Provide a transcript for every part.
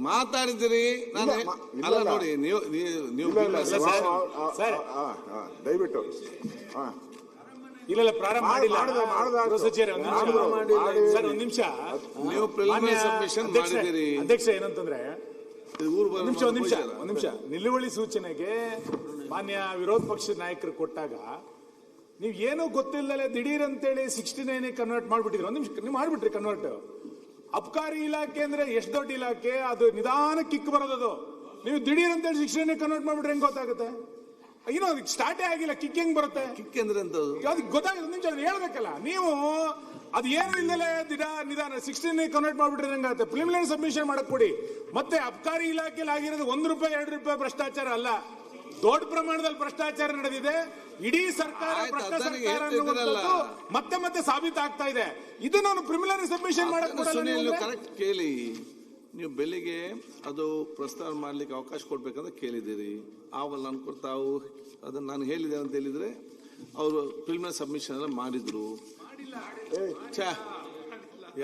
ಮಾತಾಡಿದಿರಿ. ನಾನು ಅಲ್ಲ ನೋಡಿ, ನೀವು ದಯವಿಟ್ಟು ಇಲ್ಲ ಪ್ರಾರಂಭ ಮಾಡಿಲ್ಲ. ಸರ್ ಒಂದ್ ನಿಮಿಷ, ನೀವು ಪ್ರಿಲಿಮಿನರಿ ಸಬ್ಮಿಷನ್ ಮಾಡಿದಿರಿ. ಅಧ್ಯಕ್ಷ ಏನಂತಂದ್ರೆ ಒಂದ್ ನಿಮಿಷ ನಿಲುವಳಿ ಸೂಚನೆಗೆ ಮಾನ್ಯ ವಿರೋಧ ಪಕ್ಷದ ನಾಯಕರು ಕೊಟ್ಟಾಗ ನೀವು ಏನೋ ಗೊತ್ತಿಲ್ಲದೆ ದಿಢೀರ್ ಅಂತೇಳಿ 69 ಕನ್ವರ್ಟ್ ಮಾಡ್ಬಿಟ್ಟಿದ್ರಿ. ಒಂದ್ ನಿಮಿಷ ನೀವು ಮಾಡ್ಬಿಟ್ರಿ ಕನ್ವರ್ಟ್. ಅಬ್ಕಾರಿ ಇಲಾಖೆ ಅಂದ್ರೆ ಎಷ್ಟು ದೊಡ್ಡ ಇಲಾಖೆ, ಅದು ನಿಧಾನ ಕಿಕ್ ಬರೋದದು. ನೀವು ದಿಢೀರ್ ಅಂತೇಳಿ 69 ಕನ್ವರ್ಟ್ ಮಾಡ್ಬಿಟ್ರೆ ಹೆಂಗ್ ಗೊತ್ತಾಗುತ್ತೆ? ಏನೋ ಸ್ಟಾರ್ಟೇ ಆಗಿಲ್ಲ, ಕಿಕ್ ಹೆಂಗ್ ಬರುತ್ತೆ? ಕಿಕ್ ಅಂದ್ರೆ ಅದಕ್ಕೆ ಗೊತ್ತಾಗುತ್ತೆ. ನಿಮಿಷ ಹೇಳ್ಬೇಕಲ್ಲ ನೀವು. ಅದು ಏನು ಇಲ್ಲದೆ ನಿಧಾನ 69 ಕನ್ವರ್ಟ್ ಮಾಡ್ಬಿಟ್ರೆ ಹೆಂಗಾಗುತ್ತೆ? ಪ್ರಿಲಿಮಿನರಿ ಸಬ್ಮಿಷನ್ ಮಾಡಕ್ ಕೊಡಿ. ಮತ್ತೆ ಅಬ್ಕಾರಿ ಇಲಾಖೆಯಲ್ಲಿ ಆಗಿರೋದು ₹1 ₹2 ಭ್ರಷ್ಟಾಚಾರ ಅಲ್ಲ, ದೊಡ್ಡ ಪ್ರಮಾಣದಲ್ಲಿ ಭ್ರಷ್ಟಾಚಾರ ನಡೆದಿದೆ. ಇಡೀ ಸರ್ಕಾರ ಭ್ರಷ್ಟ ಸರ್ಕಾರ ಮತ್ತೆ ಮತ್ತೆ ಸಾಬೀತಾಗ್ತಾ ಇದೆ. ಇದು ನಾನು ಪ್ರಿಲಿಮಿನರಿ ಸಬ್ಮಿಷನ್ ಮಾಡಕ್ ಕರೆಕ್ಟ್ ಕೇಳಿ. ನೀವು ಬೆಳಿಗ್ಗೆ ಅದು ಪ್ರಸ್ತಾವ ಮಾಡ್ಲಿಕ್ಕೆ ಅವಕಾಶ ಕೊಡ್ಬೇಕಂತ ಕೇಳಿದ್ದೀರಿ. ಆವಲ್ಲ ಅನ್ಕೊಟ್ಟು ತಾವು ಅದನ್ನ ನಾನು ಹೇಳಿದೆ ಅಂತ ಹೇಳಿದ್ರೆ ಅವರು ಪ್ರಿಲಿಮಿನರಿ ಸಬ್ಮಿಷನ್ ಎಲ್ಲ ಮಾಡಿದ್ರು.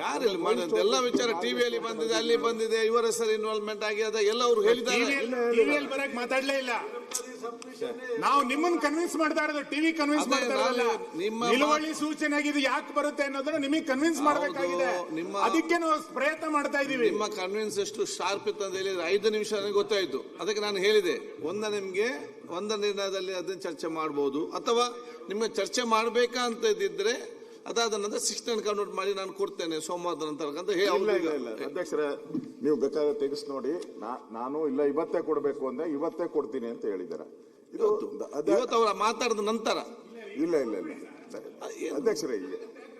ಯಾರಲ್ಲಿ ಮಾಡಿದ ಎಲ್ಲ ವಿಚಾರ ಟಿವಿಯಲ್ಲಿ ಬಂದಿದೆ, ಅಲ್ಲಿ ಬಂದಿದೆ, ಇವರ ಹೆಸರು ಇನ್ವಾಲ್ವ್ಮೆಂಟ್ ಆಗಿದೆ ಎಲ್ಲ ಅವರು ಹೇಳಿದ್ದಾರೆ. ಬರಕ್ ಮಾತಾಡ್ಲೇ ಇಲ್ಲ. ನಾವು ನಿಮ್ಮನ್ನ ಕನ್ವಿನ್ಸ್ ಮಾಡ್ತಾ ಇರೋದು, ಟಿವಿ ಕನ್ವಿನ್ಸ್ ಮಾಡ್ತಾ ಇರಲ್ಲ. ನಿಲುವಳಿ ಸೂಚನೆ ಆಗಿದೆ ಯಾಕೆ ಬರುತ್ತೆ ಅನ್ನೋದನ್ನ ನಿಮಗೆ ಕನ್ವಿನ್ಸ್ ಮಾಡಬೇಕಾಗಿದೆ. ಅದಕ್ಕೆ ನಾವು ಪ್ರಯತ್ನ ಮಾಡ್ತಾ ಇದೀವಿ. ನಿಮ್ಮ ಕನ್ವಿನ್ಸ್ ಎಷ್ಟು ಶಾರ್ಪ್ ಇತ್ತು ಅಂತ ಹೇಳಿದ್ರೆ 5 ನಿಮಿಷ ನನಗೆ ಗೊತ್ತಾಯ್ತು. ಅದಕ್ಕೆ ನಾನು ಹೇಳಿದೆ, ನಿಮ್ಗೆ ಒಂದು ನಿರ್ಣಯದಲ್ಲಿ ಅದನ್ನ ಚರ್ಚೆ ಮಾಡಬಹುದು, ಅಥವಾ ನಿಮ್ಗೆ ಚರ್ಚೆ ಮಾಡ್ಬೇಕಾ ಅಂತ ಇದ್ದಿದ್ರೆ ಅದಾದ ನಂತರ 69 ಕನ್ವರ್ಟ್ ಮಾಡಿ ನಾನು ಕೊಡ್ತೇನೆ ಸೋಮವಾರದ ನಂತರ ಅಂತ ಹೇಳಿ. ಅಧ್ಯಕ್ಷರೇ, ನೀವು ಬೇಕಾದ್ರೆ ತೆಗೆಸ್ ನೋಡಿ. ನಾನು ಇಲ್ಲ ಇವತ್ತೇ ಕೊಡ್ಬೇಕು ಅಂದ್ರೆ ಇವತ್ತೇ ಕೊಡ್ತೀನಿ ಅಂತ ಹೇಳಿದ್ದಾರೆ. ಇವತ್ತು ಅವರ ಮಾತಾಡಿದ ನಂತರ ಇಲ್ಲ ಅಧ್ಯಕ್ಷರೇ,